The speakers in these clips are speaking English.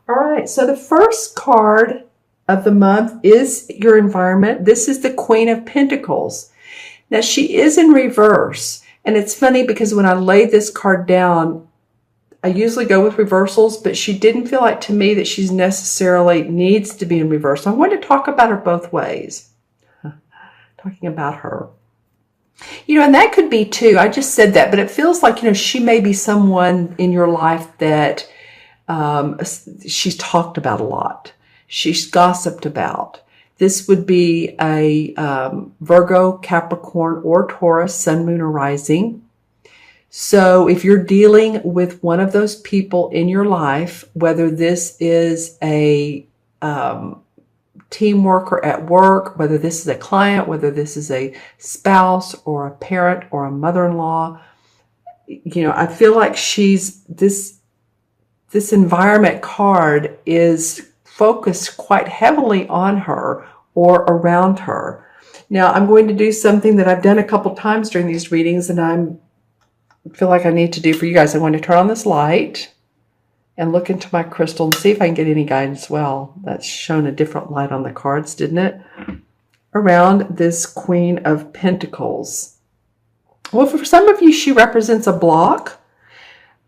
All right, so the first card of the month is your environment. This is the Queen of Pentacles. Now, she is in reverse. And it's funny because when I laid this card down, I usually go with reversals, but she didn't feel like to me that she's necessarily needs to be in reverse. So I'm going to talk about her both ways. Talking about her. And that could be too. I just said that, but it feels like, she may be someone in your life that she's talked about a lot. She's gossiped about. This would be a Virgo, Capricorn, or Taurus, Sun, Moon, or Rising. So if you're dealing with one of those people in your life, whether this is a team worker at work, whether this is a client, whether this is a spouse or a parent or a mother-in-law, I feel like this environment card is focused quite heavily on her or around her. Now, I'm going to do something that I've done a couple times during these readings, and I feel like I need to do for you guys. I'm going to turn on this light and look into my crystal and see if I can get any guidance. Well, that's shown a different light on the cards, didn't it? Around this Queen of Pentacles. Well, for some of you, she represents a block.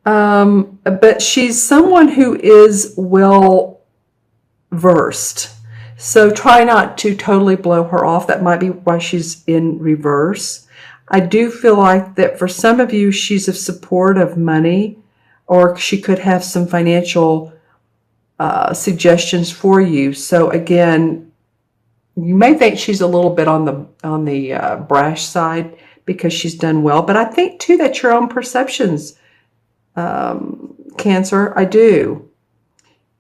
But she's someone who is well versed. So try not to totally blow her off. That might be why she's in reverse. I do feel like that for some of you, she's a support of money, or she could have some financial suggestions for you. So again, you may think she's a little bit on the brash side because she's done well. But I think too that's your own perceptions, Cancer. I do.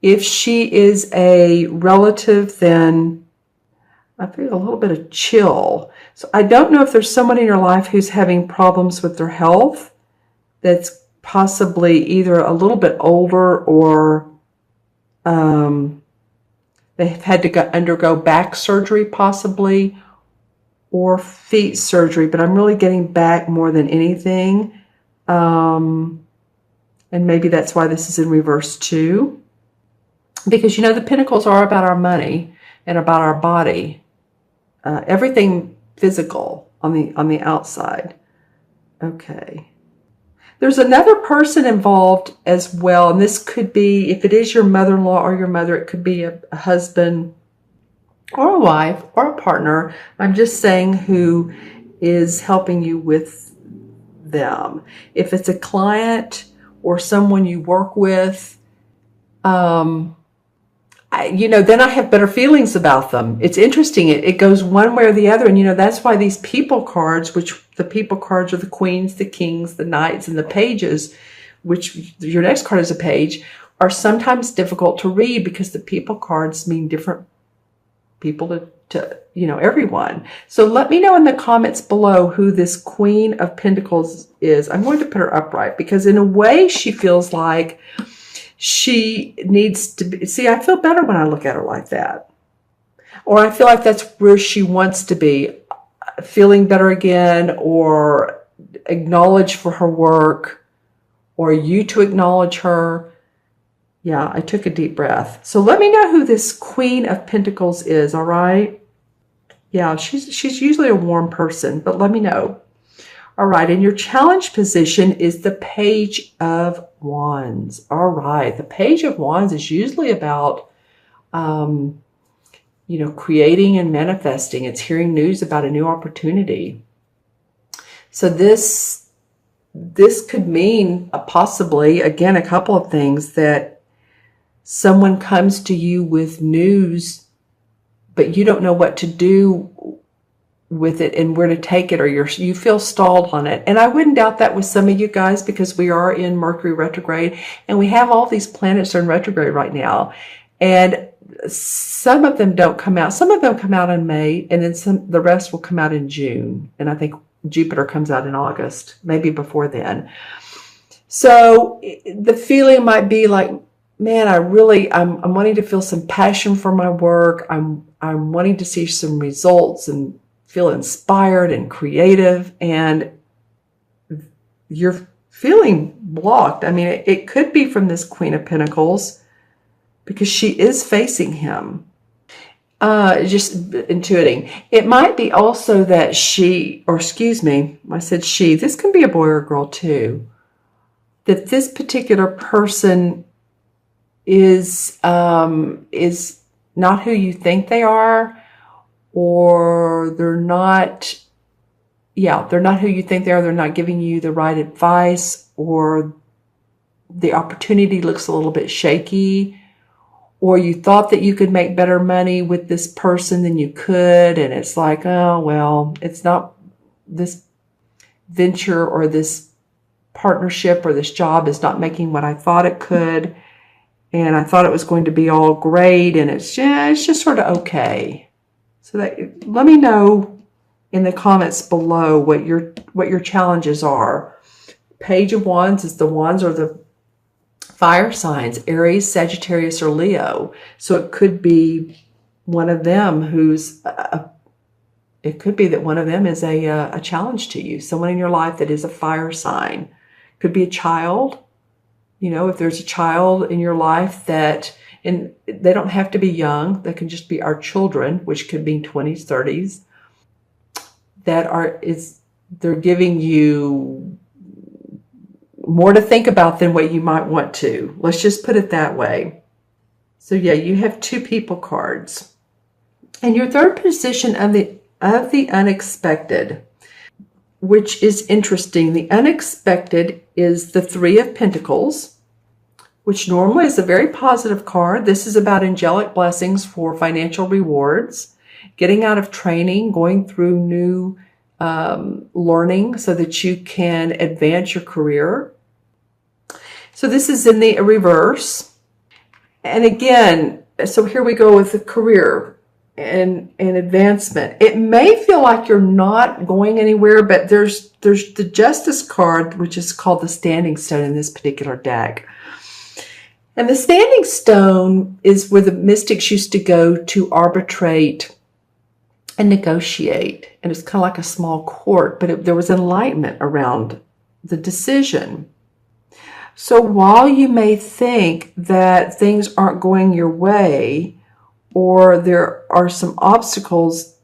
If she is a relative, then I feel a little bit of chill. So I don't know if there's someone in your life who's having problems with their health that's possibly either a little bit older or they've had to undergo back surgery possibly, or feet surgery, but I'm really getting back more than anything. And maybe that's why this is in reverse too. Because, the Pentacles are about our money and about our body. Everything physical on the outside. Okay. There's another person involved as well. And this could be, if it is your mother-in-law or your mother, it could be a husband or a wife or a partner. I'm just saying who is helping you with them. If it's a client or someone you work with, then I have better feelings about them. It's interesting. It goes one way or the other. And, that's why these people cards, which the people cards are the queens, the kings, the knights, and the pages, which your next card is a page, are sometimes difficult to read because the people cards mean different people to everyone. So let me know in the comments below who this Queen of Pentacles is. I'm going to put her upright because in a way she feels like she needs to be, see, I feel better when I look at her like that. Or I feel like that's where she wants to be, feeling better again, or acknowledged for her work, or you to acknowledge her. Yeah, I took a deep breath. So let me know who this Queen of Pentacles is, all right? Yeah, she's usually a warm person, but let me know. All right, and your challenge position is the Page of Wands. All right, the Page of Wands is usually about, creating and manifesting. It's hearing news about a new opportunity. So this could mean possibly, again, a couple of things, that someone comes to you with news, but you don't know what to do with it and where to take it, or you feel stalled on it. And I wouldn't doubt that with some of you guys, because we are in Mercury retrograde and we have all these planets are in retrograde right now. And some of them don't come out. Some of them come out in May, and then the rest will come out in June. And I think Jupiter comes out in August, maybe before then. So the feeling might be like, man, I'm wanting to feel some passion for my work. I'm wanting to see some results and feel inspired and creative, and you're feeling blocked. I mean, it could be from this Queen of Pentacles. because she is facing him. Just intuiting. It might be also that she, or excuse me, I said she, this can be a boy or a girl too, that this particular person is not who you think they are, or they're not who you think they are. They're not giving you the right advice, or the opportunity looks a little bit shaky, or you thought that you could make better money with this person than you could, and it's like, oh, well, it's not this venture or this partnership or this job is not making what I thought it could, and I thought it was going to be all great, and it's just sort of okay. So that, let me know in the comments below what your challenges are. Page of Wands is the Wands or the fire signs, Aries, Sagittarius, or Leo. So it could be one of them it could be that one of them is a challenge to you. Someone in your life that is a fire sign. Could be a child. You know, if there's a child in your life and they don't have to be young. They can just be our children, which could be 20s, 30s. They're giving you more to think about than what you might want to. Let's just put it that way. So yeah, you have 2 people cards. And your third position of the unexpected, which is interesting. The unexpected is the 3 of Pentacles, which normally is a very positive card. This is about angelic blessings for financial rewards, getting out of training, going through new learning so that you can advance your career. So this is in the reverse. And again, so here we go with the career and advancement. It may feel like you're not going anywhere, but there's the Justice card, which is called the Standing Stone in this particular deck. And the Standing Stone is where the mystics used to go to arbitrate and negotiate. And it's kind of like a small court, but there was enlightenment around the decision. So while you may think that things aren't going your way, or there are some obstacles,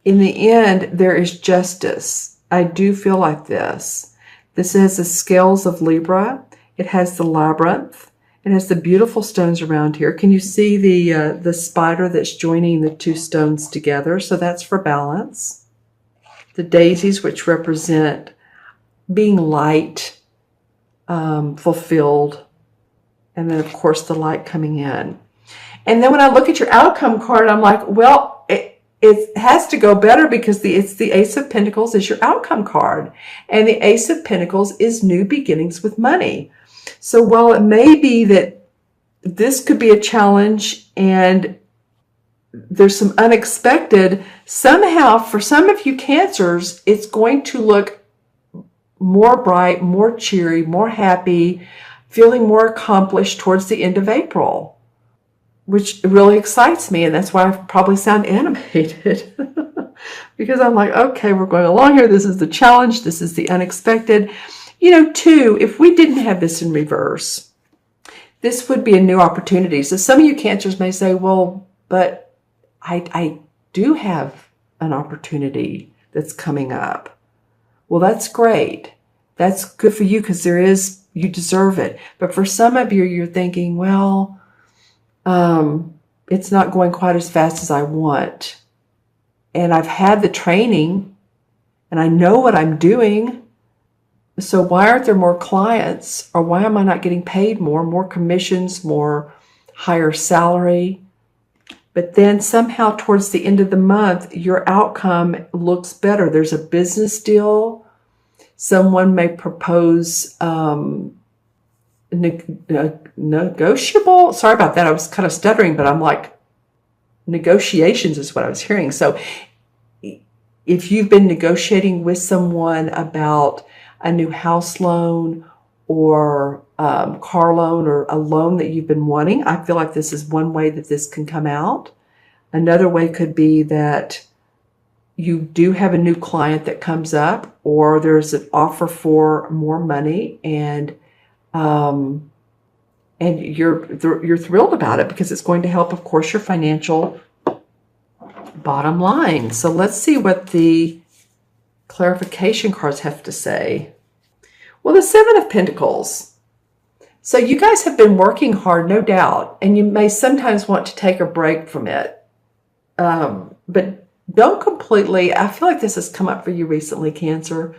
in the end, there is justice. I do feel like this. This has the scales of Libra. It has the labyrinth. It has the beautiful stones around here. Can you see the spider that's joining the 2 stones together? So that's for balance. The daisies, which represent being light, fulfilled. And then, of course, the light coming in. And then when I look at your outcome card, I'm like, well, it has to go better because it's the Ace of Pentacles is your outcome card. And the Ace of Pentacles is new beginnings with money. So while it may be that this could be a challenge and there's some unexpected, somehow for some of you Cancers, it's going to look more bright, more cheery, more happy, feeling more accomplished towards the end of April, which really excites me. And that's why I probably sound animated because I'm like, okay, we're going along here. This is the challenge. This is the unexpected. You know, too, if we didn't have this in reverse, this would be a new opportunity. So some of you Cancers may say, well, but I do have an opportunity that's coming up. Well, that's great. That's good for you because you deserve it. But for some of you, you're thinking, well, it's not going quite as fast as I want. And I've had the training and I know what I'm doing. So why aren't there more clients, or why am I not getting paid more commissions, more higher salary? But then somehow towards the end of the month, your outcome looks better. There's a business deal. Someone may propose negotiable. Sorry about that. I was kind of stuttering, but I'm like, negotiations is what I was hearing. So if you've been negotiating with someone about a new house loan or car loan or a loan that you've been wanting, I feel like this is one way that this can come out. Another way could be that you do have a new client that comes up, or there's an offer for more money, and And you're thrilled about it because it's going to help, of course, your financial bottom line. So let's see what the clarification cards have to say. Well, the Seven of Pentacles. So you guys have been working hard, no doubt, and you may sometimes want to take a break from it. But don't completely, I feel like this has come up for you recently, Cancer.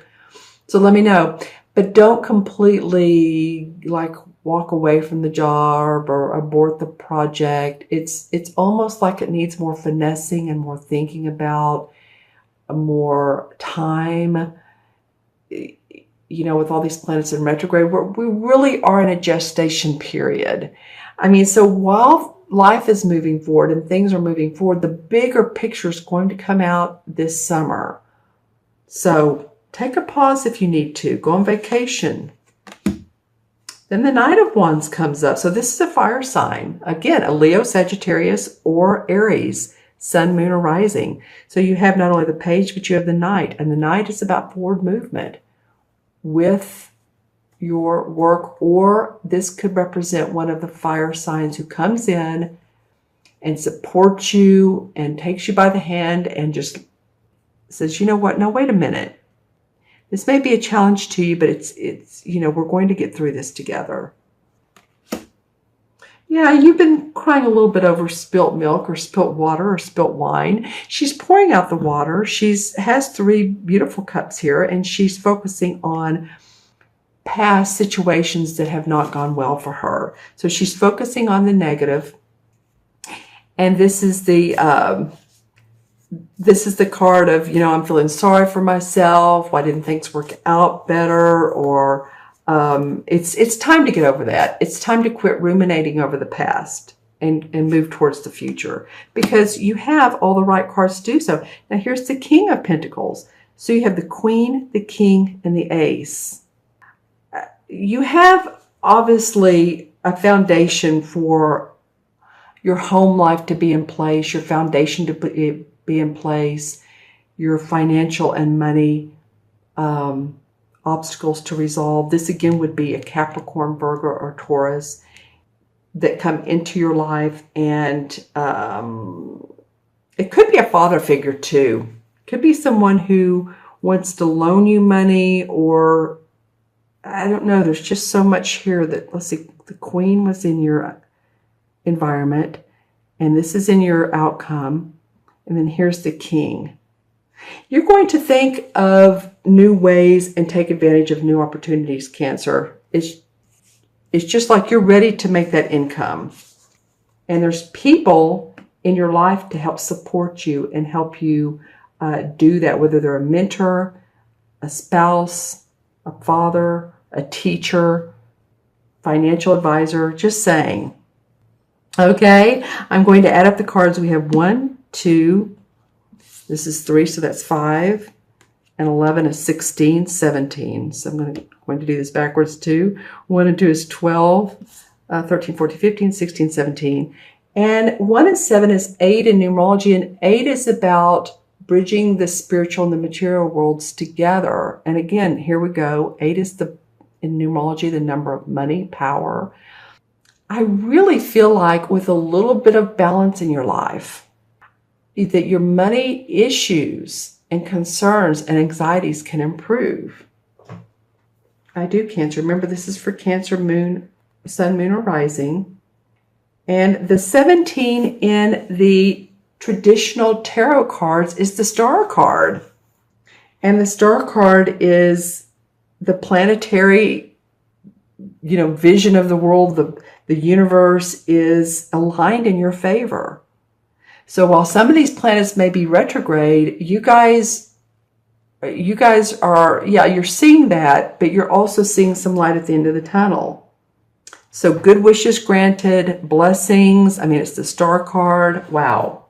So let me know. But don't completely like walk away from the job or abort the project. It's almost like it needs more finessing and more thinking about, more time. You know, with all these planets in retrograde, we really are in a gestation period. I mean, so while life is moving forward and things are moving forward, the bigger picture is going to come out this summer. So take a pause if you need to. Go on vacation. Then the Knight of Wands comes up. So this is a fire sign. Again, a Leo, Sagittarius, or Aries, Sun, Moon, or Rising. So you have not only the Page, but you have the Knight. And the Knight is about forward movement with your work, or this could represent one of the fire signs who comes in and supports you and takes you by the hand and just says, you know what, no, wait a minute. This may be a challenge to you, but it's you know, we're going to get through this together. Yeah, you've been crying a little bit over spilt milk or spilt water or spilt wine. She's pouring out the water. Has 3 beautiful cups here, and she's focusing on past situations that have not gone well for her. So she's focusing on the negative. And this is the card of, you know, I'm feeling sorry for myself. Why didn't things work out better? Or it's time to get over that. It's time to quit ruminating over the past and move towards the future, because you have all the right cards to do so. Now here's the King of Pentacles. So you have the Queen, the King, and the Ace. You have obviously a foundation for your home life to be in place, your foundation to be in place, your financial and money obstacles to resolve. This again would be a Capricorn, Virgo, or Taurus that come into your life. And it could be a father figure too. It could be someone who wants to loan you money, or I don't know. There's just so much here that, let's see, the Queen was in your environment, and this is in your outcome. And then here's the King. You're going to think of new ways and take advantage of new opportunities, Cancer. It's just like you're ready to make that income. And there's people in your life to help support you and help you do that, whether they're a mentor, a spouse, a father, a teacher, financial advisor, just saying. Okay, I'm going to add up the cards. We have 1, 2, this is 3, so that's 5, and 11 is 16, 17. So I'm going to do this backwards too. 1 and 2 is 12, 13, 14, 15, 16, 17. And 1 and 7 is 8 in numerology, and 8 is about bridging the spiritual and the material worlds together. And again, here we go. 8 is in numerology, the number of money, power. I really feel like with a little bit of balance in your life, that your money issues and concerns and anxieties can improve. I do, Cancer. Remember, this is for Cancer, Moon, Sun, Moon, or Rising. And the 17 in the traditional tarot cards is the Star card. And the Star card is the planetary, you know, vision of the world. The universe is aligned in your favor. So while some of these planets may be retrograde, you guys are, yeah, you're seeing that, but you're also seeing some light at the end of the tunnel. So good wishes granted, blessings. I mean, it's the Star card. Wow.